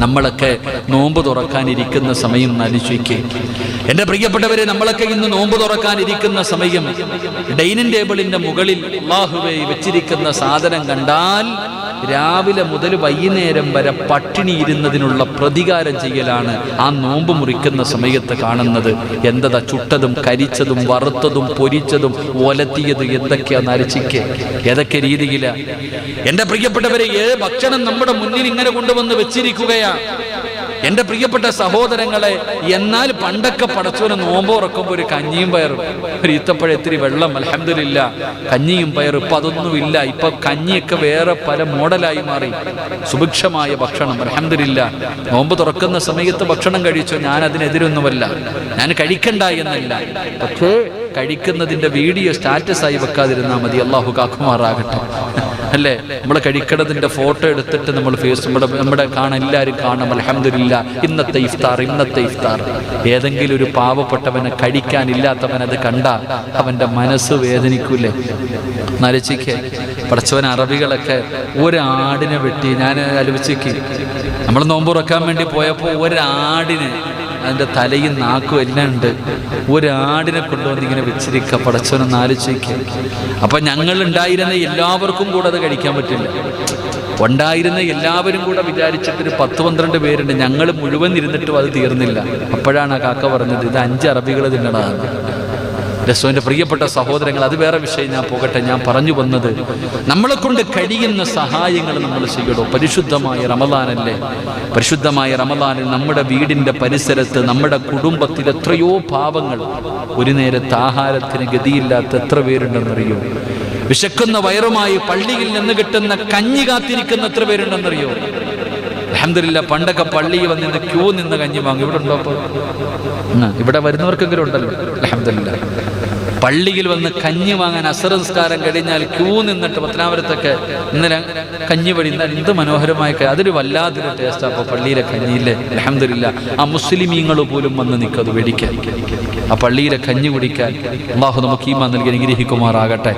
നമ്മളൊക്കെ നോമ്പ് തുറക്കാനിരിക്കുന്ന സമയം ആലോചിക്കുക. എൻ്റെ പ്രിയപ്പെട്ടവരെ, നമ്മളൊക്കെ ഇന്ന് നോമ്പ് തുറക്കാനിരിക്കുന്ന സമയം ഡൈനിങ് ടേബിളിന്റെ മുകളിൽ അല്ലാഹുവേ വെച്ചിരിക്കുന്ന സാധനം കണ്ടാൽ രാവിലെ മുതൽ വൈകുന്നേരം വരെ പട്ടിണി ഇരുന്നതിനുള്ള പ്രതികാരം ചെയ്യലാണ് ആ നോമ്പ് മുറിക്കുന്ന സമയത്ത് കാണുന്നത്. എന്തതാ ചുട്ടതും കരിച്ചതും വറുത്തതും പൊരിച്ചതും ഒലത്തിയത് എന്തൊക്കെയാന്ന് അരച്ചിക്ക്, ഏതൊക്കെ രീതിയിലാ. എൻ്റെ പ്രിയപ്പെട്ടവരെ, ഭക്ഷണം നമ്മുടെ മുന്നിൽ ഇങ്ങനെ കൊണ്ടുവന്ന് വെച്ചിരിക്കുകയാ. എൻ്റെ പ്രിയപ്പെട്ട സഹോദരങ്ങളെ, എന്നാൽ പണ്ടൊക്കെ പടച്ചോനെ നോമ്പ് തുറക്കുമ്പോൾ ഒരു കഞ്ഞിയും പയറും, ഒരു ഈത്തപ്പഴത്തിരി വെള്ളം, അൽഹംദുലില്ലാ കഞ്ഞിയും പയറും. ഇപ്പം അതൊന്നുമില്ല. ഇപ്പൊ കഞ്ഞിയൊക്കെ വേറെ പല മോഡലായി മാറി. സുഭിക്ഷമായ ഭക്ഷണം, അൽഹംദുലില്ലാ. നോമ്പ് തുറക്കുന്ന സമയത്ത് ഭക്ഷണം കഴിച്ചോ, ഞാൻ അതിനെതിരൊന്നുമല്ല, ഞാൻ കഴിക്കണ്ട എന്നല്ല. പക്ഷേ കഴിക്കുന്നതിൻ്റെ വീഡിയോ സ്റ്റാറ്റസായി വെക്കാതിരുന്നാൽ മതി. അള്ളാഹു കാക്കുമാറാകട്ടെ, അല്ലേ? നമ്മൾ കഴിക്കണതിൻ്റെ ഫോട്ടോ എടുത്തിട്ട് നമ്മൾ നമ്മുടെ കാണാൻ എല്ലാവരും കാണാം. അൽഹംദുലില്ലാ, ഇന്നത്തെ ഇഫ്താർ. ഏതെങ്കിലും ഒരു പാവപ്പെട്ടവനെ കഴിക്കാനില്ലാത്തവനത് കണ്ട അവൻ്റെ മനസ്സ് വേദനിക്കൂലേ? നരച്ചിക്ക് പഠിച്ചവൻ. അറബികളൊക്കെ ഒരാടിനെ വെട്ടി, ഞാൻ ആലോചിക്ക്, നമ്മൾ നോമ്പ് തുറക്കാൻ വേണ്ടി പോയപ്പോൾ ഒരാടിന് അതിൻ്റെ തലയും നാക്കും എല്ലാം ഉണ്ട്, ഒരാടിനെ കൊണ്ടുവന്ന് ഇങ്ങനെ വെച്ചിരിക്കുക. പടച്ചവനൊന്ന് ആലോചിക്കുക. അപ്പം ഞങ്ങളുണ്ടായിരുന്ന എല്ലാവർക്കും കൂടെ അത് കഴിക്കാൻ പറ്റില്ല. ഉണ്ടായിരുന്ന എല്ലാവരും കൂടെ വിചാരിച്ചിട്ടൊരു 10-12 പേരുണ്ട്. ഞങ്ങൾ മുഴുവൻ ഇരുന്നിട്ടും അത് തീർന്നില്ല. അപ്പോഴാണ് ആ കാക്ക പറഞ്ഞത്, ഇത് 5 അറബികൾ തിന്നടാന്ന്. രസോന്റെ പ്രിയപ്പെട്ട സഹോദരങ്ങൾ, അത് വേറെ വിഷയം, ഞാൻ പോകട്ടെ. ഞാൻ പറഞ്ഞു വന്നത്, നമ്മളെ കൊണ്ട് കഴിയുന്ന സഹായങ്ങൾ നമ്മൾ ചെയ്യണോ. പരിശുദ്ധമായ റമദാനല്ലേ? പരിശുദ്ധമായ റമദാനിൽ നമ്മുടെ വീടിൻ്റെ പരിസരത്ത്, നമ്മുടെ കുടുംബത്തിൽ എത്രയോ പാവങ്ങൾ, ഒരു നേരത്തെ ആഹാരത്തിന് ഗതിയില്ലാത്ത എത്ര പേരുണ്ടെന്നറിയോ? വിശക്കുന്ന വയറുമായി പള്ളിയിൽ നിന്ന് കിട്ടുന്ന കഞ്ഞി കാത്തിരിക്കുന്ന എത്ര പേരുണ്ടെന്നറിയോ? അൽഹംദുലില്ലാ, പണ്ടൊക്കെ പള്ളിയിൽ വന്നിന്ന് ക്യൂ നിന്ന് കഞ്ഞി വാങ്ങും. ഇവിടെ ഉണ്ടോ? അപ്പോൾ ഇവിടെ വരുന്നവർക്കെങ്കിലും ഉണ്ടല്ലോ. അൽഹംദുലില്ലാ, പള്ളിയിൽ വന്ന് കഞ്ഞി വാങ്ങാൻ അസർ നിസ്കാരം കഴിഞ്ഞാൽ ക്യൂ നിന്നിട്ട് പത്തനാപുരത്തൊക്കെ ഇന്നലെ കഞ്ഞി വഴി എന്ത് മനോഹരമായ, അതൊരു വല്ലാത്തൊരു ടേസ്റ്റ്. അപ്പോൾ പള്ളിയിലെ കഞ്ഞിയില്ലേ, അൽഹംദുലില്ലാ, ആ മുസ്ലിമീങ്ങൾ പോലും വന്ന് നിൽക്കും അത് മേടിക്കാൻ, ആ പള്ളിയിലെ കഞ്ഞി കുടിക്കാൻ. അല്ലാഹു നമുക്ക് ഈമാൻ നൽകി അനുഗ്രഹിക്കുമാറാകട്ടെ.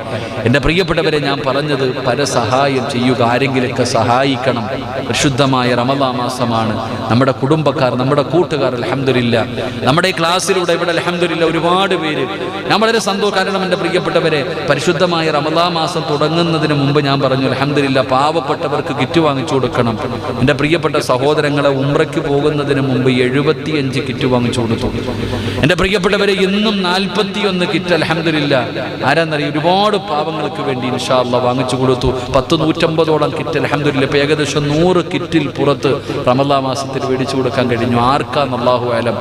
എൻ്റെ പ്രിയപ്പെട്ടവരെ, ഞാൻ പറഞ്ഞത് പരസഹായം ചെയ്യുക, ആരെങ്കിലൊക്കെ സഹായിക്കണം. പരിശുദ്ധമായ റമദാൻ മാസമാണ്. നമ്മുടെ കുടുംബക്കാർ, നമ്മുടെ കൂട്ടുകാർ, അൽഹംദുലില്ലാ, നമ്മുടെ ഈ ക്ലാസ്സിലൂടെ ഇവിടെ അൽഹംദുലില്ലാ ഒരുപാട് പേര്, ഞാൻ വളരെ സന്തോഷം. കാരണം എൻ്റെ പ്രിയപ്പെട്ടവരെ, പരിശുദ്ധമായ റമദാൻ മാസം തുടങ്ങുന്നതിന് മുമ്പ് ഞാൻ പറഞ്ഞു, അൽഹംദുലില്ലാ, പാവപ്പെട്ടവർക്ക് കിറ്റ് വാങ്ങിച്ചു കൊടുക്കണം. എൻ്റെ പ്രിയപ്പെട്ട സഹോദരങ്ങളെ, ഉംറയ്ക്ക് പോകുന്നതിന് മുമ്പ് 75 കിറ്റ് വാങ്ങിച്ചു കൊടുത്തു. എൻ്റെ പ്രിയപ്പെട്ടവരെ, ഇന്നും 41 കിറ്റ് അൽഹംദുലില്ലാ ആരാന്നറിയും ഒരുപാട് പാവങ്ങൾക്ക് വേണ്ടി ഇൻഷാ അല്ലാഹ് വാങ്ങിച്ചു കൊടുത്തു. 150-150ഓളം കിറ്റ് അൽഹംദുലില്ലാ. ഇപ്പോൾ ഏകദേശം 100 കിറ്റിൽ പുറത്ത് റമദാൻ മാസത്തിൽ മേടിച്ചു കൊടുക്കാൻ കഴിഞ്ഞു. ആർക്കാന്ന് അല്ലാഹു ആലം.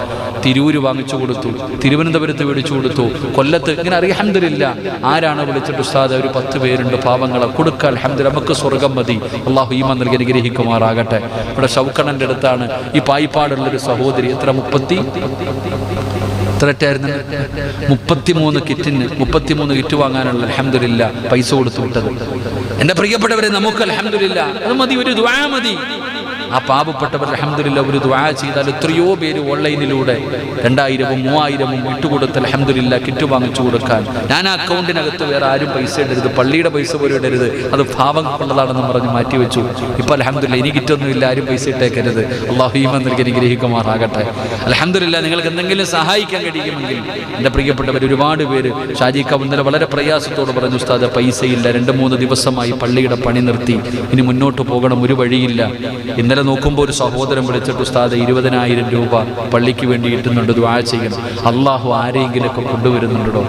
തിരൂര് വാങ്ങിച്ചു കൊടുത്തു, തിരുവനന്തപുരത്ത് മേടിച്ചു കൊടുത്തു, കൊല്ലത്ത്, ഇങ്ങനെ അറിയാം. അൽഹംദുലില്ലാ, ആരാണ് വിളിച്ചിട്ട് ഉസ്താദ് ഒരു 10 പേരുണ്ട് പാവങ്ങളെ കൊടുക്കുക, അൽഹംദുലില്ലാ, നമുക്ക് സ്വർഗം മതി. അള്ളാഹു ഈമാൻ നൽകി അനുഗ്രഹിക്കുമാറാകട്ടെ. ഇവിടെ ഷൗക്കണൻ്റെ അടുത്താണ് ഈ പായിപ്പാടുള്ളൊരു സഹോദരി, എത്ര 33 കിറ്റിന് 33 കിറ്റ് വാങ്ങാനുള്ള അൽഹംദുലില്ലാ പൈസ കൊടുത്തു വിട്ടത്. എൻ്റെ പ്രിയപ്പെട്ടവരെ, നമുക്ക് അൽഹംദുലില്ലാ അത് മതി, ഒരു ദുആ മതി. ആ പാവപ്പെട്ടവർ അൽഹംദുലില്ലാ ഒരു ദുആ ചെയ്താൽ എത്രയോ പേര് ഓൺലൈനിലൂടെ 2000-ഉം 3000-ഉം ഇട്ടുകൊടുത്ത് അൽഹംദുലില്ലാ കിറ്റ് വാങ്ങിച്ചു കൊടുക്കാൻ. ഞാൻ ആ അക്കൗണ്ടിനകത്ത് വേറെ ആരും പൈസ ഇടരുത്, പള്ളിയുടെ പൈസ പോലും ഇടരുത്, അത് പാവങ്ങൾക്കുള്ളതാണെന്ന് പറഞ്ഞ് മാറ്റിവെച്ചു. ഇപ്പോൾ അൽഹംദുലില്ലാ ഇനി കിറ്റൊന്നുമില്ല, ആരും പൈസ ഇട്ടേക്കരുത്. അല്ലാഹു ഈമാൻ നൽകി അനുഗ്രഹിക്കുമാറാകട്ടെ. അൽഹംദുലില്ലാ, നിങ്ങൾക്ക് എന്തെങ്കിലും സഹായിക്കാൻ കഴിയുമെങ്കിൽ എൻ്റെ പ്രിയപ്പെട്ടവർ, ഒരുപാട് പേര് ഷാജിക്ക ഇന്നലെ വളരെ പ്രയാസത്തോട് പറഞ്ഞു, ഉസ്താദ് പൈസയില്ല, 2-3 ദിവസമായി പള്ളിയുടെ പണി നിർത്തി, ഇനി മുന്നോട്ട് പോകണം, ഒരു വഴിയില്ല. ഇന്നലെ നോക്കുമ്പോൾ ഒരു സഹോദരൻ വിളിച്ചിട്ട്, ഉസ്താദ് 20,000 രൂപ പള്ളിക്ക് വേണ്ടി ഇട്ടുന്നുണ്ട്, ദുആ ചെയ്യണം. അള്ളാഹു ആരെങ്കിലൊക്കെ കൊണ്ടുവരുന്നുണ്ടോ?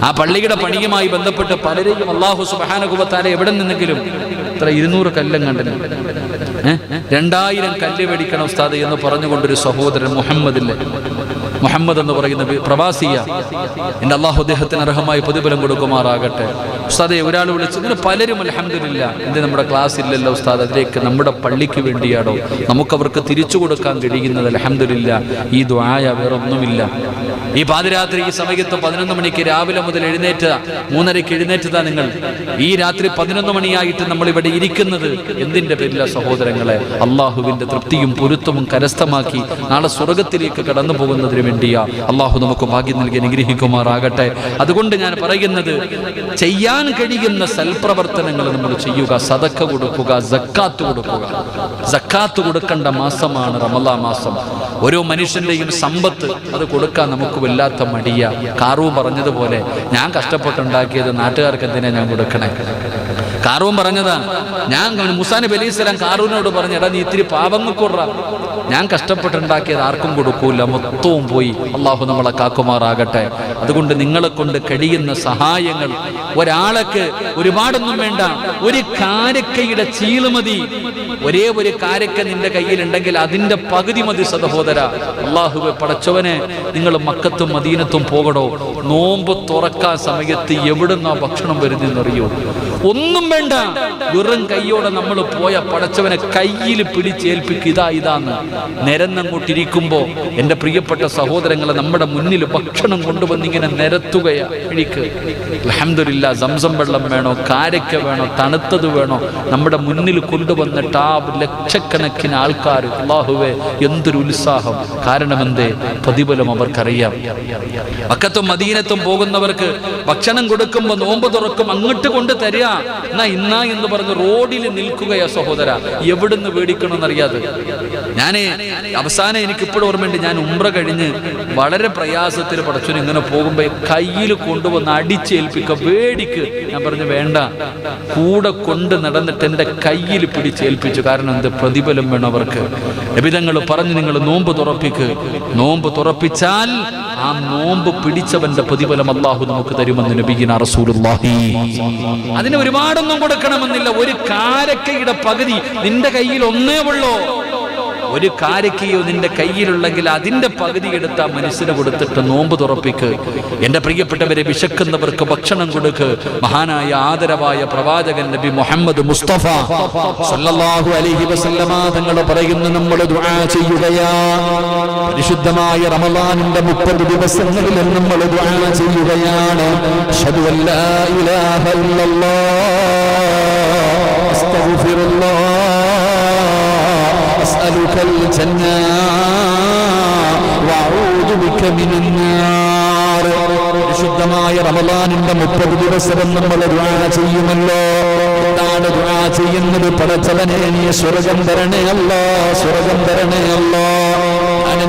ആ പള്ളിയുടെ പണിയുമായി ബന്ധപ്പെട്ട് പലരെയും അള്ളാഹു സുബ്ഹാനഹു വ തആല എവിടെ നിന്നെങ്കിലും 200 കല്ലും കണ്ടില്ല, 2000 കല്ല് മേടിക്കണം ഉസ്താദ് എന്ന് പറഞ്ഞുകൊണ്ടൊരു സഹോദരൻ മുഹമ്മദ് എന്ന് പറയുന്ന പ്രവാസിയ, എൻ്റെ അള്ളാഹു അദ്ദേഹത്തിന് അർഹമായി പ്രതിഫലം കൊടുക്കുമാറാകട്ടെ. ഉസ്താദെ, ഒരാൾ വിളിച്ചു, ഇങ്ങനെ പലരും അൽഹംദുലില്ലാ, എന്ത് നമ്മുടെ ക്ലാസ് ഇല്ലല്ലോ ഉസ്താദ്, അതിലേക്ക് നമ്മുടെ പള്ളിക്ക് വേണ്ടിയാണോ, നമുക്കവർക്ക് തിരിച്ചു കൊടുക്കാൻ കഴിയുന്നത് അൽഹംദുലില്ലാ ഈ ദുആയ, വേറെ ഒന്നുമില്ല. ഈ പാതിരാത്രി ഈ സമയത്ത് 11 മണിക്ക് രാവിലെ മുതൽ 3:30 എഴുന്നേറ്റതാ നിങ്ങൾ. ഈ രാത്രി 11 മണിയായിട്ട് നമ്മൾ ഇവിടെ ഇരിക്കുന്നത് എന്തിൻ്റെ പേരില സഹോദരങ്ങളെ? അള്ളാഹുവിൻ്റെ തൃപ്തിയും പൊരുത്തവും കരസ്ഥമാക്കി നാളെ സ്വർഗത്തിലേക്ക് കടന്നു പോകുന്നതിന് വേണ്ടിയാ. അള്ളാഹു നമുക്ക് ഭാഗ്യം നൽകി അനുഗ്രഹിക്കുമാറാകട്ടെ. അതുകൊണ്ട് ഞാൻ പറയുന്നത്, ചെയ്യാൻ ചെയ്യാൻ കഴിയുന്ന സൽപ്രവർത്തനങ്ങൾ നമ്മൾ ചെയ്യുക. സദക്ക കൊടുക്കുക, സക്കാത്ത് കൊടുക്കുക. സക്കാത്ത് കൊടുക്കേണ്ട മാസമാണ് റമളാൻ മാസം. ഓരോ മനുഷ്യന്റെയും സമ്പത്ത് അത് കൊടുക്കാൻ നമുക്ക് വല്ലാത്ത മടിയ. കാറൂൻ പറഞ്ഞതുപോലെ, ഞാൻ കഷ്ടപ്പെട്ടുണ്ടാക്കിയത് നാട്ടുകാർക്ക് എന്തിനാ ഞാൻ കൊടുക്കണേ? കാറൂൻ പറഞ്ഞതാ, ഞാൻ മൂസാ നബി അലൈഹി സ്വലാം കാറൂനോട് പറഞ്ഞു, എടാ നീ ഇത്തിരി പാവങ്ങൾ കൊടുറ, ഞാൻ കഷ്ടപ്പെട്ടുണ്ടാക്കിയത് ആർക്കും കൊടുക്കൂല, മൊത്തവും പോയി. അള്ളാഹു നമ്മളെ കാക്കുമാറാകട്ടെ. അതുകൊണ്ട് നിങ്ങളെ കൊണ്ട് കഴിയുന്ന സഹായങ്ങൾ, ഒരാൾക്ക് ഒരുപാടൊന്നും വേണ്ട, ഒരു കാരക്കയുടെ ചീള് മതി. ഒരേ ഒരു കാരക്ക നിന്റെ കയ്യിലുണ്ടെങ്കിൽ അതിന്റെ പകുതി മതി സഹോദര. അള്ളാഹുവെ പടച്ചവനെ, നിങ്ങൾ മക്കത്തും മദീനത്തും പോകടോ. നോമ്പ് തുറക്കാൻ സമയത്ത് എവിടുന്നാ ഭക്ഷണം വരുന്നറിയോ? ഒന്നും വേണ്ട, വെറും കയ്യോടെ നമ്മൾ പോയ പടച്ചവനെ കയ്യിൽ പിടിച്ചേൽപ്പിക്കുക, ഇതാന്ന് നിരന്നങ്ങോട്ടിരിക്കുമ്പോ എൻ്റെ പ്രിയപ്പെട്ട സഹോദരങ്ങളെ, നമ്മുടെ മുന്നിൽ ഭക്ഷണം കൊണ്ടുവന്നിങ്ങനെ നിരത്തുകയാ. കഴിക്ക്. അൽഹംദുലില്ലാ, സംസം വെള്ളം വേണോ, കാരക്ക വേണോ, തണുത്തത് വേണോ, നമ്മുടെ മുന്നിൽ കൊണ്ടുവന്നിട്ട് ആ ലക്ഷക്കണക്കിന് ആൾക്കാർ, അല്ലാഹുവേ എന്തൊരു ഉത്സാഹം. കാരണമെന്തേ? പ്രതിഫലം അവർക്കറിയാം. മക്കത്തും മദീനത്തും പോകുന്നവർക്ക് ഭക്ഷണം കൊടുക്കുമ്പോൾ നോമ്പ് തുറക്കും, അങ്ങോട്ട് കൊണ്ട് തരിക. ഇന്നാ എന്ന് പറഞ്ഞ് റോഡിൽ നിൽക്കുകയാ സഹോദര. എവിടുന്ന് മേടിക്കണമെന്നറിയാതെ ഞാന് അവസാനം എനിക്കിപ്പോഴും ഓർമ്മയുണ്ട്, ഞാൻ ഉംറ കഴിഞ്ഞ് വളരെ പ്രയാസത്തിൽ പടച്ചു ഇങ്ങനെ പോകുമ്പോ കയ്യിൽ കൊണ്ടുവന്ന് അടിച്ചേൽപ്പിക്കുക, വേടിക്ക്. ഞാൻ പറഞ്ഞു വേണ്ട, കൂടെ കൊണ്ട് നടന്നിട്ട് എൻ്റെ കയ്യിൽ പിടിച്ചേൽപ്പിച്ചു. കാരണം എന്ത്? പ്രതിഫലം വേണം അവർക്ക്. നബിതങ്ങൾ പറഞ്ഞു, നിങ്ങൾ നോമ്പ് തുറപ്പിക്ക്. നോമ്പ് തുറപ്പിച്ചാൽ ആ നോമ്പ് പിടിച്ചവന്റെ പ്രതിഫലം അല്ലാഹു നമുക്ക് തരുമെന്ന് നബിയിന റസൂലുള്ളാഹി. അതിന് ഒരുപാടൊന്നും കൊടുക്കണമെന്നില്ല. ഒരു കാരക്കയുടെ പകുതി നിന്റെ കയ്യിൽ ഒന്നേ ഉള്ളൂ. ഒരു കാരക്കയോ നിന്റെ കയ്യിലുണ്ടെങ്കിൽ അതിന്റെ പകുതി എടുത്ത് ആ മനുഷ്യന് കൊടുത്തിട്ട് നോമ്പ് തുറപ്പിക്ക്. എന്റെ പ്രിയപ്പെട്ടവരെ, വിശക്കുന്നവർക്ക് ഭക്ഷണം കൊടുക്ക്. മഹാനായ ആദരവായ പ്രവാചകൻ നബി മുഹമ്മദ് മുസ്തഫ സല്ലല്ലാഹു അലൈഹി വസല്ലമ തങ്ങൾ പറയുന്നു, നമ്മൾ ദുആ ചെയ്യുകയാ. പരിശുദ്ധമായ റമളാനിന്റെ 30 ദിവസങ്ങളിൽ നമ്മൾ ദുആ ചെയ്യുകയാണ്. അശ്ഹദു അല്ലാ ഇലാഹ ഇല്ലല്ലാഹ് അസ്തഗ്ഫിറുല്ലാഹ് أسألك الجنة وأعوذ بك من النار. പരിശുദ്ധമായ റമളാനിന്റെ 30 ദിവസം നമ്മൾ ദുആ ചെയ്യുമല്ലോ. എന്താണ് ദുആ ചെയ്യുന്നത്? പടച്ചവനെ നീ സ്വർഗ്ഗം തരണേ അല്ലാഹ്, സ്വർഗ്ഗം തരണേ അല്ലാഹ്.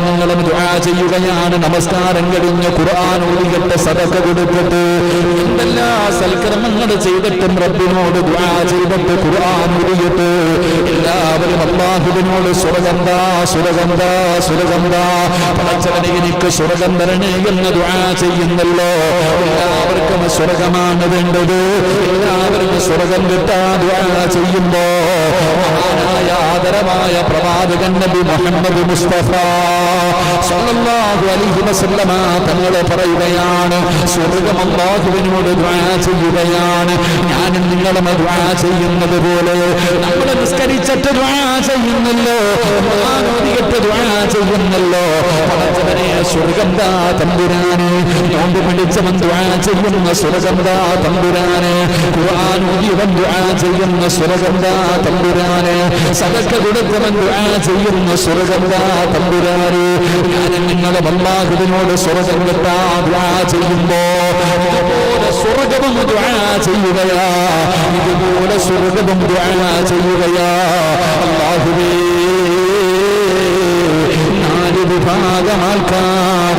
നിങ്ങളും ദുആ ചെയ്യുകയാണ്. നമസ്കാരം കഴിഞ്ഞ് ഖുർആൻ ഓതിയിട്ട് സദഖ കൊടുത്തിട്ട് എന്തെല്ലാ സൽക്കർമ്മങ്ങൾ ചെയ്തിട്ടും റബ്ബിനോട് ദുആ ചെയ്തിട്ട് ഖുർആൻ ഓതിയിട്ട് എല്ലാവരും അല്ലാഹുവിനോട് സ്വർഗ്ഗം താ, സ്വർഗ്ഗം താ, സ്വർഗ്ഗം താ, പടച്ചവനെ എനിക്ക് സ്വർഗ്ഗം തരണേ എന്ന് ദുആ ചെയ്യുന്നല്ലോ. എല്ലാവർക്കും സ്വർഗ്ഗമാണ് വേണ്ടത്. എല്ലാവർക്കും സ്വർഗ്ഗം കിട്ടാൻ ദുആ ചെയ്യുമ്പോ മഹാനായ ആദരവായ പ്രവാചകൻ നബി മുഹമ്മദ് മുസ്തഫ സല്ലല്ലാഹു അലൈഹി വസല്ലമ തങ്ങൾ പറയുകയാണ്, സ്വർഗ്ഗം അല്ലാഹുവിനോട് ദുആ ചെയ്യുകയാണ്. ഞാനും നിങ്ങളും ദുആ ചെയ്യുന്നത് പോലെ നമ്മൾ നിസ്കരിച്ചിട്ട് ദുആ ചെയ്യുന്നല്ലോ, ഖുർആൻ ഓതിയിട്ട് ദുആ ചെയ്യുന്നല്ലോ. പടച്ചവനെ സ്വർഗ്ഗം താ തമ്പുരാനെ. നോമ്പ് പിടിച്ചവൻ ദുആ ചെയ്യുന്ന സ്വർഗ്ഗം താ തമ്പുരാനെ. ഖുർആൻ ഓതിയവൻ ദുആ ചെയ്യുന്ന സ്വർഗ്ഗം താ തമ്പുരാനെ. സദഖ കൊടുത്തവൻ ദുആ ചെയ്യുന്ന സ്വർഗ്ഗം താ തമ്പുരാനെ. ഞാനും നിങ്ങളും അല്ലാഹുവിനോട് സ്വർഗ്ഗം കിട്ടാ ദുആ ചെയ്യുമ്പോ ഇതുപോലെ സ്വർഗ്ഗവും ദുആ ചെയ്യുകയാ, ഇതുപോലെ സ്വർഗ്ഗവും ദുആ ചെയ്യുകയാ. അല്ലാഹുവേ, 4 വിഭാഗം ആൾക്കാർ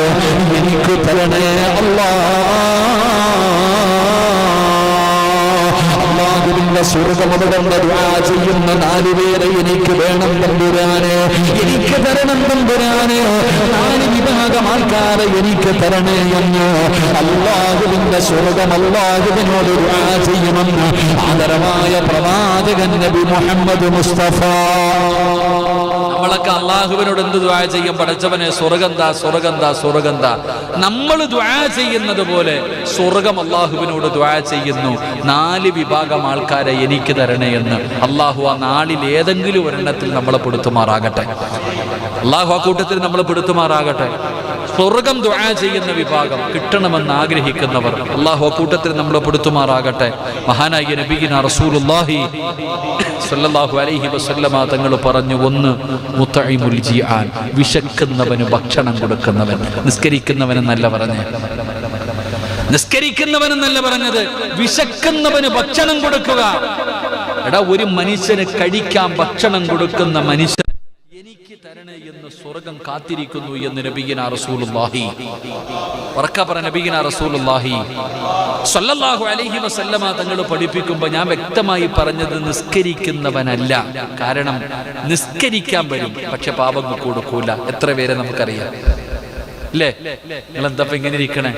എനിക്ക് തരണേ അല്ലാഹുവിന്റെ സ്വർഗ്ഗമവിടെ ദുആ ചെയ്യുന്ന 4 പേരെ എനിക്ക് വേണം തമ്പുരാനെ, എനിക്ക് തരണം തമ്പുരാനെ. 4 വിഭാഗം ആൾക്കാരെ എനിക്ക് തരണേ എന്ന് അല്ലാഹുവിന്റെ സ്വർഗ്ഗം അല്ലാഹുവിനോട് ദുആ ചെയ്യുമെന്ന് ആദരവായ പ്രവാചകൻ നബി മുഹമ്മദ് മുസ്തഫ. നമ്മളൊക്കെ അള്ളാഹുവിനോട് എന്ത് ദുആ ചെയ്യും? പടച്ചവനെ സ്വർഗ്ഗം താ, സ്വർഗ്ഗം താ, സ്വർഗ്ഗം താ. നമ്മൾ ദുആ ചെയ്യുന്നത് പോലെ സ്വർഗ്ഗം അള്ളാഹുവിനോട് ദുആ ചെയ്യുന്നു, 4 വിഭാഗം ആൾക്കാരെ എനിക്ക് തരണേ എന്ന്. അള്ളാഹു ആ 4ൽ ഏതെങ്കിലും ഒരെണ്ണത്തിൽ നമ്മളെ പെടുത്തുമാറാകട്ടെ. അള്ളാഹു ആ കൂട്ടത്തിൽ നമ്മളെ പെടുത്തുമാറാകട്ടെ. സ്വർഗ്ഗം ദുആ ചെയ്യുന്ന വിഭാഗം കിട്ടണമെന്ന് ആഗ്രഹിക്കുന്നവർ അള്ളാഹു ആ കൂട്ടത്തിൽ നമ്മളെ പെടുത്തുമാറാകട്ടെ. മഹാനായ നബിയിന റസൂലുള്ളാഹി സ്വല്ലല്ലാഹു അലൈഹി വസല്ലമ തങ്ങൾ പറഞ്ഞു, 1 മുത്തഇമുൽ ജിആൻ, വിശക്കുന്നവന് ഭക്ഷണം കൊടുക്കുന്നവൻ. നിസ്കരിക്കുന്നവനെന്നല്ല പറഞ്ഞേ, നിസ്കരിക്കുന്നവനെന്നല്ല പറഞ്ഞത്, വിശക്കുന്നവന് ഭക്ഷണം കൊടുക്കുക. എടാ, ഒരു മനുഷ്യന് കഴിക്കാൻ ഭക്ഷണം കൊടുക്കുന്ന മനുഷ്യൻ എനിക്ക് തരണേ എന്ന് സ്വർഗം കാത്തിരിക്കുന്നു എന്ന് നബിയിനാ റസൂലുള്ളാഹി. ഉറക്കെ പറ, നബിയിനാ റസൂലുള്ളാഹി സ്വല്ലല്ലാഹു അലൈഹി വസല്ലമ തങ്ങൾ പഠിപ്പിക്കുമ്പോൾ ഞാൻ വ്യക്തമായി പറഞ്ഞത് നിസ്കരിക്കുന്നവനല്ല. കാരണം നിസ്കരിക്കാൻ വരും, പക്ഷെ പാപങ്ങൾ കൊടുക്കൂല. എത്ര പേരെ നമുക്കറിയാം അല്ലേ? നിങ്ങളെന്താ ഇങ്ങനെ ഇരിക്കണേ?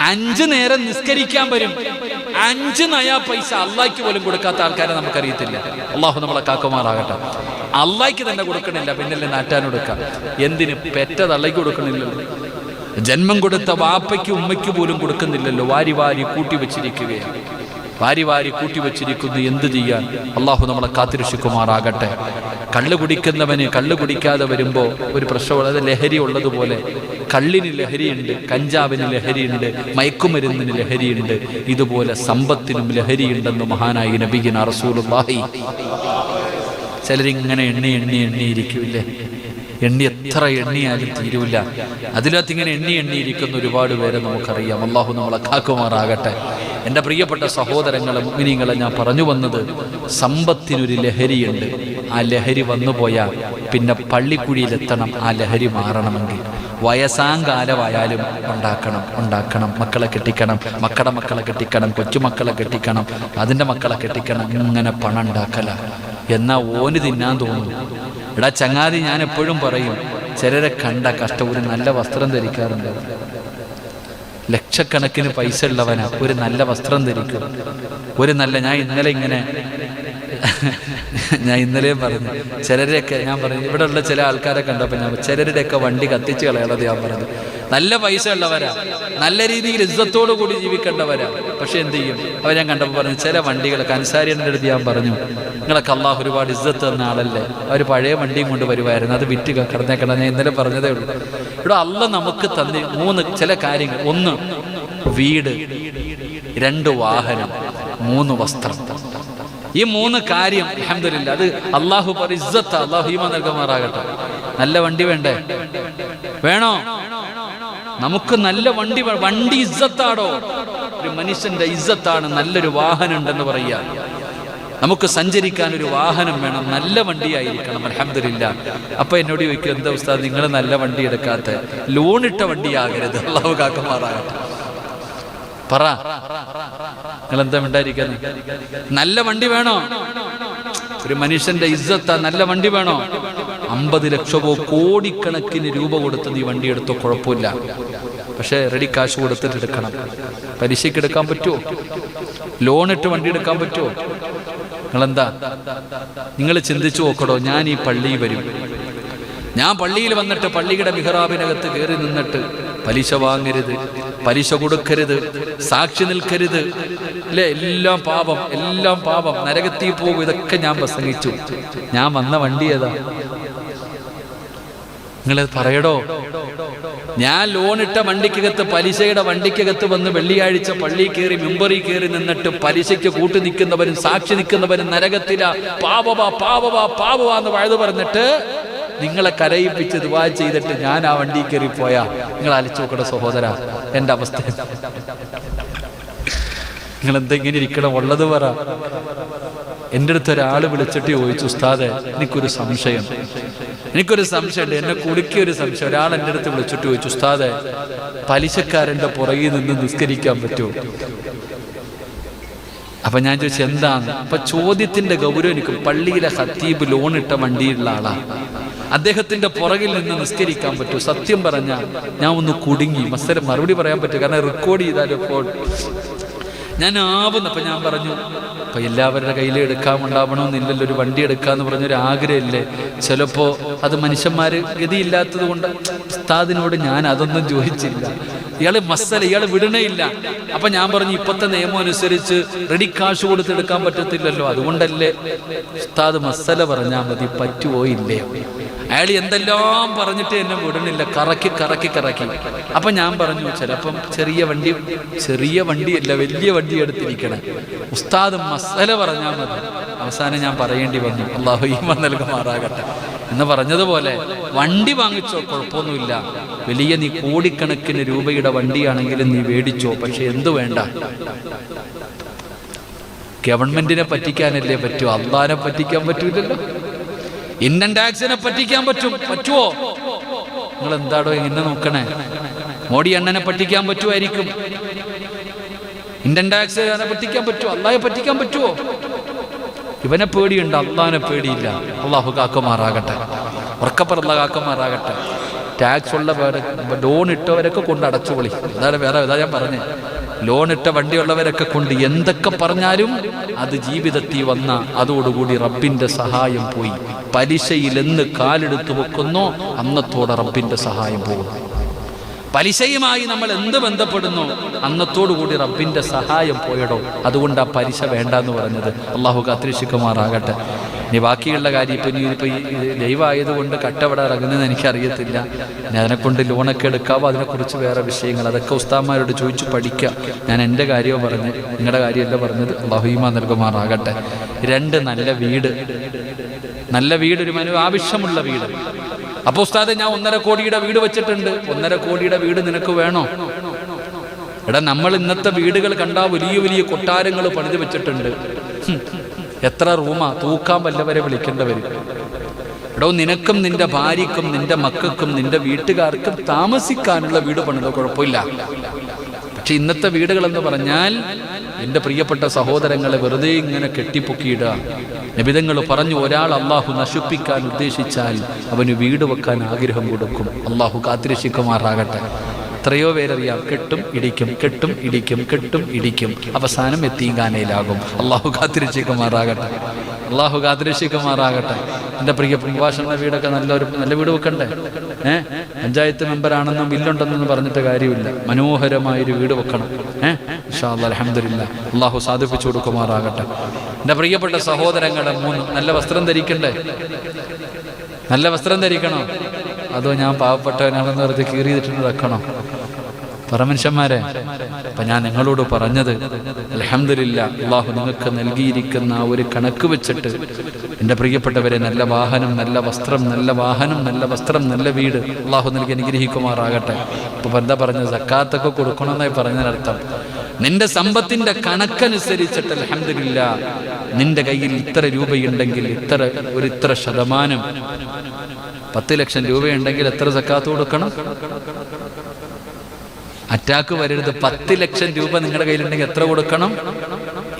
5 നേരം നിസ്കരിക്കാൻ വരും, 5 നയാ പൈസ അള്ളാഹ്ക്ക് പോലും കൊടുക്കാത്ത ആൾക്കാരെ നമുക്കറിയത്തില്ല. അള്ളാഹു നമ്മളെ കാക്കുമാറാകട്ടെ. അള്ളാഹ്ക്ക് തന്നെ കൊടുക്കണില്ല, പിന്നല്ലേ നാട്ടാനൊടുക്കാം. എന്തിന്? പെറ്റത് അള്ളാഹ്ക്ക് കൊടുക്കണില്ലല്ലോ. ജന്മം കൊടുത്ത വാപ്പയ്ക്ക് ഉമ്മയ്ക്ക് പോലും കൊടുക്കുന്നില്ലല്ലോ. വാരി വാരി കൂട്ടി വെച്ചിരിക്കുകയാണ്, വാരി വാരി കൂട്ടി വെച്ചിരിക്കുന്നു. എന്ത് ചെയ്യാൻ? അള്ളാഹു നമ്മളെ കാത്തിരക്ഷിക്കുമാറാകട്ടെ. കള്ള് കുടിക്കുന്നവന് കള്ള് കുടിക്കാതെ വരുമ്പോ ഒരു പ്രശ്നമുള്ള, അത് ലഹരി ഉള്ളതുപോലെ കള്ളിന് ലഹരിയുണ്ട്, കഞ്ചാവിന് ലഹരിയുണ്ട്, മയക്കുമരുന്നിന് ലഹരിയുണ്ട്. ഇതുപോലെ സമ്പത്തിനും ലഹരിയുണ്ടെന്ന് മഹാനായി നബിയിനാ റസൂലുള്ളാഹി. ചിലരിങ്ങനെ എണ്ണിയിരിക്കില്ലേ? എണ്ണി എത്ര എണ്ണിയാലും തീരൂല. അതിനകത്ത് ഇങ്ങനെ എണ്ണിയിരിക്കുന്ന ഒരുപാട് പേരെ നമുക്കറിയാം. അള്ളാഹു നമ്മളെ കാക്കുമാറാകട്ടെ. എൻ്റെ പ്രിയപ്പെട്ട സഹോദരങ്ങളെ, മുഅ്മിനീങ്ങളെ, ഞാൻ പറഞ്ഞു വന്നത്, സമ്പത്തിനൊരു ലഹരിയുണ്ട്. ആ ലഹരി വന്നുപോയാൽ പിന്നെ പള്ളിക്കുഴിയിലെത്തണം. ആ ലഹരി മാറണമെങ്കിൽ വയസ്സാങ്കാലമായാലും ഉണ്ടാക്കണം. മക്കളെ കെട്ടിക്കണം, മക്കളെ കെട്ടിക്കണം, കൊച്ചുമക്കളെ കെട്ടിക്കണം, അതിൻ്റെ മക്കളെ കെട്ടിക്കണം. ഇങ്ങനെ പണം ഉണ്ടാക്കല. എന്നാ ഓന് തിന്നാൻ തോന്നുന്നു. എടാ ചങ്ങാതി, ഞാൻ എപ്പോഴും പറയും, ചിലരെ കണ്ട കഷ്ടം. നല്ല വസ്ത്രം ധരിക്കാറുണ്ട്, ലക്ഷക്കണക്കിന് പൈസ ഉള്ളവനാ, ഒരു നല്ല വസ്ത്രം ധരിക്കും. ഞാൻ ഇന്നലെ പറഞ്ഞു, ചിലരെയൊക്കെ ഞാൻ പറഞ്ഞു, ഇവിടെ ഉള്ള ചില ആൾക്കാരെ കണ്ടപ്പോൾ ഞാൻ ചിലരുടെയൊക്കെ വണ്ടി കത്തിച്ച് കളയണത് ഞാൻ പറഞ്ഞു. നല്ല പൈസ ഉള്ളവരാ, നല്ല രീതിയിൽ ഇസ്സത്തോടു കൂടി ജീവിക്കേണ്ടവരാ. പക്ഷെ എന്ത് ചെയ്യും? അവർ ഞാൻ കണ്ടപ്പോൾ പറഞ്ഞു, ചില വണ്ടികളൊക്കെ അൻസാരിയുടെ അടുത്ത് ഞാൻ പറഞ്ഞു, നിങ്ങളൊക്കെ അള്ളാഹു ഒരുപാട് ഇസ്സത്ത് തന്ന ആളല്ലേ, അവർ പഴയ വണ്ടിയും കൊണ്ട് വരുമായിരുന്നു, അത് വിറ്റ് കിടന്നേക്കണം. ഞാൻ ഇന്നലെ പറഞ്ഞതേ ഉള്ളൂ. ഇവിടെ അള്ള നമുക്ക് തന്നി 3 ചില കാര്യങ്ങൾ. 1 വീട്, 2 വാഹനം, 3 വസ്ത്രം. ഈ 3 കാര്യം അൽഹംദുലില്ലാ, അത് അള്ളാഹു ഇസ്സത്ത്, അള്ളാഹു ഈമാൻ നൽകുമാറാകട്ടെ. നല്ല വണ്ടി വേണ്ടേ? വേണോ? നമുക്ക് നല്ല വണ്ടി ഇസ്സത്താടോ? ഒരു മനുഷ്യന്റെ ഇസ്സത്താണ് നല്ലൊരു വാഹനം ഉണ്ടെന്ന് പറയാ. നമുക്ക് സഞ്ചരിക്കാൻ ഒരു വാഹനം വേണം, നല്ല വണ്ടിയായിരിക്കണം. അൽഹംദുലില്ലാ. അപ്പൊ എന്നോട് ചോദിക്കും, എന്താ ഉസ്താദ് നിങ്ങൾ നല്ല വണ്ടി എടുക്കാത്ത? ലോണിട്ട വണ്ടിയാകരുത്. അള്ളാഹു കാക്കുമാറാകട്ടെ. പറ, നിങ്ങളെന്താ ഉണ്ടായിരിക്കുന്നത്? നല്ല വണ്ടി വേണോ? ഒരു മനുഷ്യന്റെ ഇസ്സത്താ. നല്ല വണ്ടി വേണോ? 50 ലക്ഷമോ കോടിക്കണക്കിന് രൂപ കൊടുത്ത് നീ വണ്ടി എടുത്തോ, കുഴപ്പമില്ല. പക്ഷെ റെഡി കാശ് കൊടുത്തിട്ട് എടുക്കണം. പലിശയ്ക്ക് എടുക്കാൻ പറ്റുമോ? ലോണിട്ട് വണ്ടി എടുക്കാൻ പറ്റുമോ? നിങ്ങൾ ചിന്തിച്ചു നോക്കടോ. ഞാൻ ഈ പള്ളിയിൽ വരും, ഞാൻ പള്ളിയിൽ വന്നിട്ട് പള്ളിയുടെ മിഹ്റാബിനകത്ത് കയറി നിന്നിട്ട് പലിശ വാങ്ങരുത്, പലിശ കൊടുക്കരുത്, സാക്ഷി നിൽക്കരുത്, അല്ലേ? എല്ലാം പാപം, നരകത്തിൽ പോകും. ഇതൊക്കെ ഞാൻ പ്രസംഗിച്ചു. ഞാൻ വന്ന വണ്ടി ഏതാ? നിങ്ങളത് പറയടോ. ഞാൻ ലോണിട്ട വണ്ടിക്കകത്ത്, പലിശയുടെ വണ്ടിക്കകത്ത് വന്ന് വെള്ളിയാഴ്ച പള്ളി കയറി മെമ്പറിൽ കയറി നിന്നിട്ട് പലിശയ്ക്ക് കൂട്ടി നിൽക്കുന്നവരും സാക്ഷി നിൽക്കുന്നവരും നരകത്തില, പാവവാന്ന് വഴുതു പറഞ്ഞിട്ട് നിങ്ങളെ കരയിപ്പിച്ച് ദുആ ചെയ്തിട്ട് ഞാൻ ആ വണ്ടി കയറി പോയാ നിങ്ങൾ ആലോചിച്ച് നോക്കട്ടെ സഹോദര, എൻ്റെ അവസ്ഥ. നിങ്ങൾ എന്തെങ്ങനെ ഇരിക്കണം? ഉള്ളത് പറ. എൻ്റെ അടുത്ത് ഒരാൾ വിളിച്ചിട്ട് ചോദിച്ചു, ഉസ്താദെ എനിക്കൊരു സംശയമുണ്ട്, എന്നെ കുടുക്കിയൊരു സംശയം. ഒരാൾ എൻ്റെ അടുത്ത് വിളിച്ചിട്ട് ചോദിച്ചു, ഉസ്താദെ പലിശക്കാരൻ്റെ പുറകിൽ നിന്ന് നിസ്കരിക്കാൻ പറ്റുമോ? അപ്പൊ ഞാൻ ചോദിച്ചു എന്താണ്? അപ്പൊ ചോദ്യത്തിന്റെ ഗൗരവം എനിക്ക്, പള്ളിയിലെ ഖത്തീബ് ലോണിട്ട വണ്ടിയുള്ള ആളാ, അദ്ദേഹത്തിന്റെ പുറകിൽ നിന്ന് നിസ്കരിക്കാൻ പറ്റൂ? സത്യം പറഞ്ഞ ഞാൻ ഒന്ന് കുടുങ്ങി. മറുപടി പറയാൻ പറ്റും, കാരണം റെക്കോർഡ് ചെയ്താലും ഇപ്പോൾ ഞാൻ ആവുന്നപ്പോൾ ഞാൻ പറഞ്ഞു, ഇപ്പം എല്ലാവരുടെ കയ്യിൽ എടുക്കാമുണ്ടാവണമെന്നില്ലല്ലോ, ഒരു വണ്ടി എടുക്കാമെന്ന് പറഞ്ഞൊരു ആഗ്രഹമില്ലേ? ചിലപ്പോൾ അത് മനുഷ്യന്മാർ ഗതിയില്ലാത്തത് കൊണ്ട് ഉസ്താദിനോട് ഞാൻ അതൊന്നും ചോദിച്ചില്ല. ഇയാൾ വിടണേ ഇല്ല. അപ്പം ഞാൻ പറഞ്ഞു, ഇപ്പോഴത്തെ നിയമം അനുസരിച്ച് റെഡി കാശ് കൊടുത്തെടുക്കാൻ പറ്റത്തില്ലല്ലോ, അതുകൊണ്ടല്ലേ ഉസ്താദ് മസല പറഞ്ഞാൽ മതി, പറ്റുമോ ഇല്ലേ? അയാൾ എന്തെല്ലാം പറഞ്ഞിട്ട് എന്നെ വിടണില്ല, കറക്കി. അപ്പം ഞാൻ പറഞ്ഞു, ചിലപ്പം ചെറിയ വണ്ടിയല്ല വലിയ വണ്ടി എടുത്തിരിക്കണം, ഉസ്താദ് മസല പറഞ്ഞാൽ മതി. അവസാനം ഞാൻ പറയേണ്ടി വന്നു, അള്ളാഹു ഈമാൻ നൽകുമാറാകട്ടെ എന്ന് പറഞ്ഞതുപോലെ വണ്ടി വാങ്ങിച്ചോ, കുഴപ്പമൊന്നുമില്ല. വലിയ നീ കോടിക്കണക്കിന് രൂപയുടെ വണ്ടിയാണെങ്കിലും നീ മേടിച്ചോ. പക്ഷെ എന്തു വേണ്ട, ഗവൺമെന്റിനെ പറ്റിക്കാനല്ലേ പറ്റൂ, അള്ളാനെ പറ്റിക്കാൻ പറ്റൂലല്ലോ. ഇൻകം ടാക്സിനെ പറ്റിക്കാൻ പറ്റുമോ? നിങ്ങൾ എന്താടോ ഇങ്ങനെ നോക്കണേ? മോഡി അണ്ണനെ പറ്റിക്കാൻ പറ്റുമായിരിക്കും, ഇൻകം ടാക്സിനെ പറ്റിക്കാൻ പറ്റുമോ? അള്ളാഹെ പറ്റിക്കാൻ പറ്റുമോ? ഇവനെ പേടിയുണ്ട്, അള്ളാഹിനെ പേടിയില്ല. അള്ളാഹു കാക്കുമാറാകട്ടെ, ഉറക്കപ്പറ കാക്കുമാറാകട്ടെ. ടാക്സ് ഉള്ളവരെ, ലോൺ ഇട്ടവരൊക്കെ കൊണ്ട് അടച്ചുപൊളി. അതാ ഞാൻ പറഞ്ഞേ, ലോൺ ഇട്ട വണ്ടിയുള്ളവരൊക്കെ കൊണ്ട് എന്തൊക്കെ പറഞ്ഞാലും അത് ജീവിതത്തിൽ വന്ന അതോടുകൂടി റബ്ബിന്റെ സഹായം പോയി. പലിശയിൽ എന്ന് കാലെടുത്ത് വെക്കുന്നോ അന്നത്തോടെ റബ്ബിന്റെ സഹായം പോകും. പലിശയുമായി നമ്മൾ എന്ത് ബന്ധപ്പെടുന്നു അന്നത്തോടുകൂടി റബ്ബിന്റെ സഹായം പോയടോ. അതുകൊണ്ട് ആ പലിശ വേണ്ടെന്ന് പറഞ്ഞത്. അള്ളാഹു കാത്തിരക്ഷിക്കുമാറാകട്ടെ. ഇനി ബാക്കിയുള്ള കാര്യം ഇനിയിപ്പോൾ ഈ ദൈവമായതുകൊണ്ട് കട്ടവിട ഇറങ്ങുന്നതെന്ന് എനിക്കറിയത്തില്ല. ഞാൻ അതിനെക്കൊണ്ട് ലോണൊക്കെ എടുക്കാവോ, അതിനെക്കുറിച്ച് വേറെ വിഷയങ്ങൾ, അതൊക്കെ ഉസ്താദ്മാരോട് ചോദിച്ചു പഠിക്കുക. ഞാൻ എൻ്റെ കാര്യമോ പറഞ്ഞ്, നിങ്ങളുടെ കാര്യമല്ല പറഞ്ഞത്. അള്ളാഹു ഈമാൻ നൽകുമാറാകട്ടെ. 2 നല്ല വീട്, ഒരു മനു ആവശ്യമുള്ള വീട്. അപ്പോൾ ഉസ്താദെ ഞാൻ 1.5 കോടിയുടെ വീട് വെച്ചിട്ടുണ്ട്. 1.5 കോടിയുടെ വീട് നിനക്ക് വേണോ? എടാ, നമ്മൾ ഇന്നത്തെ വീടുകൾ കണ്ടാൽ വലിയ വലിയ കൊട്ടാരങ്ങൾ പണിത് വെച്ചിട്ടുണ്ട്. എത്ര റൂമാ, തൂക്കാൻ വല്ലവരെ വിളിക്കേണ്ടവർ. എടോ, നിനക്കും നിന്റെ ഭാര്യക്കും നിന്റെ മക്കൾക്കും നിന്റെ വീട്ടുകാർക്കും താമസിക്കാനുള്ള വീട് പണിതോ, കുഴപ്പമില്ല. പക്ഷെ ഇന്നത്തെ വീടുകൾ എന്ന് പറഞ്ഞാൽ എൻ്റെ പ്രിയപ്പെട്ട സഹോദരങ്ങളെ വെറുതെ ഇങ്ങനെ കെട്ടിപ്പൊക്കിയിടുക. നബിതങ്ങൾ പറഞ്ഞു, ഒരാൾ അള്ളാഹു നശിപ്പിക്കാൻ ഉദ്ദേശിച്ചാൽ അവന് വീട് വെക്കാൻ ആഗ്രഹം കൊടുക്കും. അള്ളാഹു കാത്തിരക്ഷിക്കുമാറാകട്ടെ. എത്രയോ പേരറിയാം, കെട്ടും ഇടിക്കും, അവസാനം എത്തീങ്കാനയിലാകും. അള്ളാഹു കാത്തിരക്ഷിക്കുമാറാകട്ടെ. എൻ്റെ പ്രിയ പ്രഭാഷണ വീടൊക്കെ നല്ല വീട് വെക്കണ്ടേ? പഞ്ചായത്ത് മെമ്പറാണെന്നും ബില്ലുണ്ടെന്നും പറഞ്ഞിട്ട് കാര്യമില്ല. മനോഹരമായൊരു വീട് വെക്കണം. ഇൻഷാ അല്ലാഹ്, അൽഹംദുലില്ലാഹ്. അള്ളാഹു സാധിപ്പിച്ചു കൊടുക്കുമാറാകട്ടെ. എൻ്റെ പ്രിയപ്പെട്ട സഹോദരങ്ങളെ, 3 നല്ല വസ്ത്രം ധരിക്കണ്ടേ? നല്ല വസ്ത്രം ധരിക്കണോ? അതോ ഞാൻ പാവപ്പെട്ടവനാണെന്ന് വെറുതെ കീറിയിട്ടിട്ട് വെക്കണോ? പറമനുഷ്യന്മാരെ, അപ്പൊ ഞാൻ നിങ്ങളോട് പറഞ്ഞത്, അൽഹംദുലില്ലാഹ്, അള്ളാഹു നിങ്ങൾക്ക് നൽകിയിരിക്കുന്ന ആ ഒരു കണക്ക് വെച്ചിട്ട് എൻ്റെ പ്രിയപ്പെട്ടവരെ, നല്ല വാഹനം, നല്ല വസ്ത്രം, നല്ല വീട് അള്ളാഹു നൽകി അനുഗ്രഹിക്കുമാറാകട്ടെ. ഇപ്പൊ എന്താ പറഞ്ഞത്? സക്കാത്തൊക്കെ കൊടുക്കണമെന്നായി പറഞ്ഞതിനർത്ഥം നിന്റെ സമ്പത്തിന്റെ കണക്കനുസരിച്ചിട്ട് അൽഹംദുലില്ലാഹ്, നിന്റെ കയ്യിൽ ഇത്ര രൂപയുണ്ടെങ്കിൽ ഇത്ര ശതമാനം, 10 ലക്ഷം രൂപയുണ്ടെങ്കിൽ എത്ര സക്കാത്ത് കൊടുക്കണം? അറ്റാക്ക് വരരുത്. 10 ലക്ഷം രൂപ നിങ്ങളുടെ കയ്യിലുണ്ടെങ്കിൽ എത്ര കൊടുക്കണം?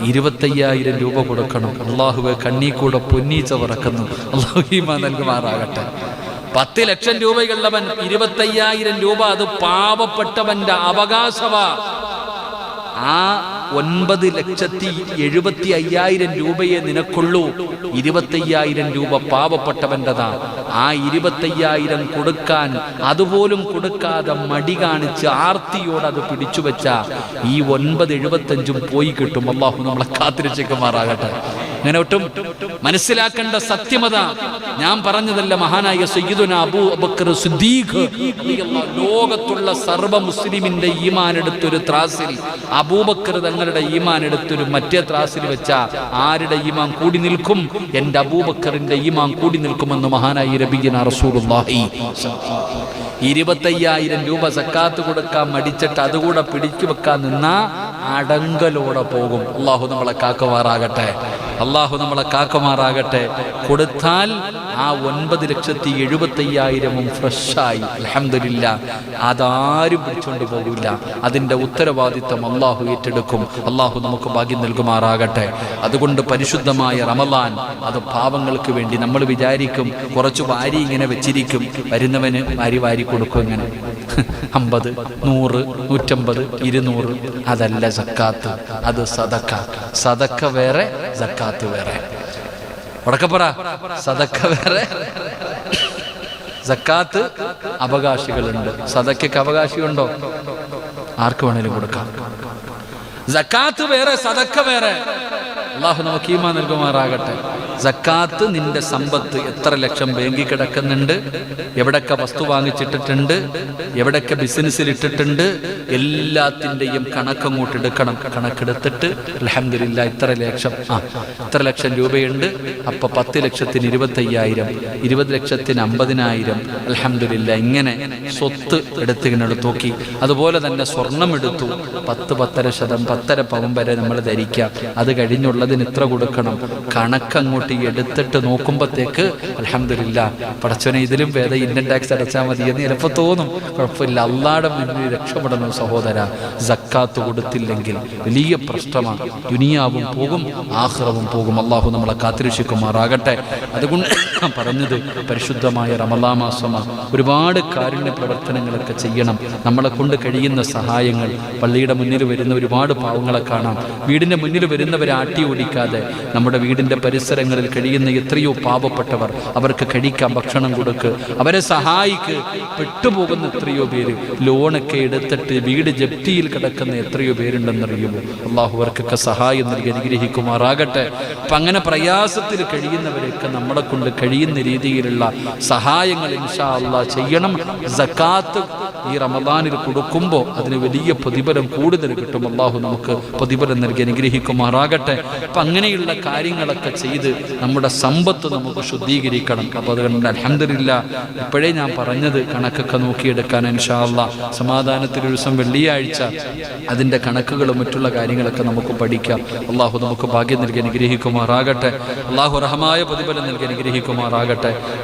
25,000 രൂപ കൊടുക്കണം. അള്ളാഹുവെ, കണ്ണീ കൂടെ പൊന്നീച്ച പറക്കുന്നു. അള്ളാഹു ഈമാൻ നൽകുമാറാകട്ടെ. 10 ലക്ഷം രൂപയുള്ളവൻ 25,000 രൂപ അത് പാവപ്പെട്ടവന്റെ അവകാശമാ. ആ 9,75,000 രൂപയെ നിനക്കുള്ളൂ. 25,000 രൂപ പാവപ്പെട്ടവൻ്റെതാ. ആ 25,000 കൊടുക്കാൻ അതുപോലും കൊടുക്കാതെ മടി കാണിച്ച് ആർത്തിയോട് അത് പിടിച്ചു വെച്ച ഈ 9,75 പോയി കിട്ടും. അല്ലാഹു നമ്മളെ കാത്തിരക്ഷിക്കുമാറാകട്ടെ. അങ്ങനെ ഒട്ടും മനസ്സിലാക്കേണ്ട സത്യമത ഞാൻ പറഞ്ഞതല്ല. മഹാനായ സയ്യിദുന അബൂബക്കർ സിദ്ദീഖ് ലോകത്തുള്ള സർവ്വ മുസ്ലിമിന്റെ ഈമാൻ എടുത്തൊരു ത്രാസിൽ അബൂബക്കർ തങ്ങളുടെ ഈമാൻ എടുത്തൊരു മറ്റേ ത്രാസിൽ വെച്ച ആരുടെ ഈമാൻ കൂടി നിൽക്കും? എൻ്റെ അബൂബക്കറിന്റെ ഈമാൻ കൂടി നിൽക്കുമെന്ന് മഹാനായ നബിയുന റസൂലുള്ളാഹി. 25,000 രൂപ സക്കാത്ത് കൊടുക്കാൻ മടിച്ചിട്ട് അതുകൂടെ പിടിച്ചു വെക്കാൻ നിന്നാ അടങ്കലോടെ പോകും. അള്ളാഹു നമ്മളെ കാക്കുമാറാകട്ടെ. കൊടുത്താൽ ആ 9,75,000 ഫ്രഷായി. അൽഹംദുലില്ലാഹ്, അതാരും പിടിച്ചുകൊണ്ട് പോകില്ല. അതിൻ്റെ ഉത്തരവാദിത്വം അള്ളാഹു ഏറ്റെടുക്കും. അള്ളാഹു നമുക്ക് ഭാഗ്യം നൽകുമാറാകട്ടെ. അതുകൊണ്ട് പരിശുദ്ധമായ റമളാൻ അത് പാവങ്ങൾക്ക് വേണ്ടി. നമ്മൾ വിചാരിക്കും കുറച്ച് വാരി ഇങ്ങനെ വെച്ചിരിക്കും, വരുന്നവന് വാരി കൊടുക്കും. ഇങ്ങനെ 50, 100, 150, 200. അതല്ല സക്കാത്ത്, അത് സദക്ക. സദക്ക വേറെ, സക്കാത്ത് വേറെ. ഉടക്കപ്പറ, സദക്ക വേറെ, സക്കാത്ത് അവകാശികളുണ്ട്. സദക്കയ്ക്ക് അവകാശിയുണ്ടോ? ആർക്ക് വേണേലും കൊടുക്കാം. സക്കാത്ത് വേറെ, സദക്ക വേറെ. അല്ലാഹു നമുക്ക് ഈമാൻ നൽകുമാറാകട്ടെ. സക്കാത്ത് നിന്റെ സമ്പത്ത് എത്ര ലക്ഷം ബാങ്കിൽ കിടക്കുന്നുണ്ട്, എവിടൊക്കെ വസ്തു വാങ്ങിച്ചിട്ടിട്ടുണ്ട്, എവിടൊക്കെ ബിസിനസ്സിൽ ഇട്ടിട്ടുണ്ട്, എല്ലാത്തിൻ്റെയും കണക്കങ്ങോട്ട് എടുക്കണം. കണക്കെടുത്തിട്ട് അൽഹംദുലില്ലാ ഇത്ര ലക്ഷം രൂപയുണ്ട്, അപ്പൊ 10 ലക്ഷത്തിന് 25,000, 20 ലക്ഷത്തിന് 50,000. അൽഹംദുലില്ലാ ഇങ്ങനെ സ്വത്ത് എടുത്ത് നോക്കി. അതുപോലെ തന്നെ സ്വർണം എടുത്തു, 10-10.5 പവൻ വരെ നമ്മൾ ധരിക്കാം. അത് കഴിഞ്ഞുള്ളതിന് ഇത്ര കൊടുക്കണം. കണക്കങ്ങോട്ട് എടുത്തിട്ട് നോക്കുമ്പോഴത്തേക്ക് അൽഹംദുലില്ലാ പടച്ചോനെ ഇതിലും ഭേദം ഇൻകം ടാക്സ് അടച്ചാൽ മതി എന്ന് ചിലപ്പോൾ തോന്നും. കുഴപ്പമില്ല, അള്ളാഹുവിന്റെ മുന്നിൽ രക്ഷപ്പെടണം സഹോദര. സക്കാത്ത് കൊടുത്തില്ലെങ്കിൽ വലിയ പ്രശ്നമാണ്. ദുനിയാവും പോകും, ആഖിറവും പോകും. അള്ളാഹു നമ്മളെ കാത്തിരക്ഷിക്കുമാറാകട്ടെ. അതുകൊണ്ട് പറഞ്ഞത് പരിശുദ്ധമായ റമളാൻ മാസമാണ്. ഒരുപാട് കാരുണ്യ പ്രവർത്തനങ്ങളൊക്കെ ചെയ്യണം. നമ്മളെ കൊണ്ട് കഴിയുന്ന സഹായങ്ങൾ. പള്ളിയുടെ മുന്നിൽ വരുന്ന ഒരുപാട് പാവങ്ങളെ കാണാം. വീടിൻ്റെ മുന്നിൽ വരുന്നവരെ ആട്ടി ഓടിക്കാതെ നമ്മുടെ വീടിൻ്റെ പരിസരങ്ങളിൽ കഴിയുന്ന എത്രയോ പാവപ്പെട്ടവർ, അവർക്ക് കഴിക്കാൻ ഭക്ഷണം കൊടുക്ക്, അവരെ സഹായിക്ക്. പെട്ടുപോകുന്ന എത്രയോ പേര്, ലോണൊക്കെ എടുത്തിട്ട് വീട് ജപ്തിയിൽ കിടക്കുന്ന എത്രയോ പേരുണ്ടെന്നറിയുമോ? അള്ളാഹു അവർക്കൊക്കെ സഹായം നൽകി അനുഗ്രഹിക്കുമാറാകട്ടെ. അപ്പം അങ്ങനെ പ്രയാസത്തിൽ കഴിയുന്നവരെയൊക്കെ നമ്മളെ കൊണ്ട് കഴിയുന്ന രീതിയിലുള്ള സഹായങ്ങൾ ഇൻഷാ അല്ലാഹ് ചെയ്യണം. സക്കാത്ത് ഈ റമദാനിൽ കൊടുക്കുമ്പോൾ അതിന് വലിയ പ്രതിഫലം കൂടുതൽ കിട്ടും. അള്ളാഹു നമുക്ക് പ്രതിഫലം നൽകി അനുഗ്രഹിക്കുമാറാകട്ടെ. അപ്പം അങ്ങനെയുള്ള കാര്യങ്ങളൊക്കെ ചെയ്ത് നമ്മുടെ സമ്പത്ത് നമുക്ക് ശുദ്ധീകരിക്കണം. അപ്പോൾ അതുകൊണ്ട് അൽഹംദുലില്ലാ ഇപ്പോഴേ ഞാൻ പറഞ്ഞത് കണക്കൊക്കെ നോക്കിയെടുക്കാൻ ഇൻഷാ അല്ലാഹ് സമാധാനത്തിൽ ഒരു ദിവസം വെള്ളിയാഴ്ച അതിൻ്റെ കണക്കുകളും മറ്റുള്ള കാര്യങ്ങളൊക്കെ നമുക്ക് പഠിക്കാം. അള്ളാഹു നമുക്ക് ഭാഗ്യം നൽകി അനുഗ്രഹിക്കുമാറാകട്ടെ. അള്ളാഹു റഹമായ പ്രതിഫലം നൽകി അനുഗ്രഹിക്കുമാറാകട്ടെ.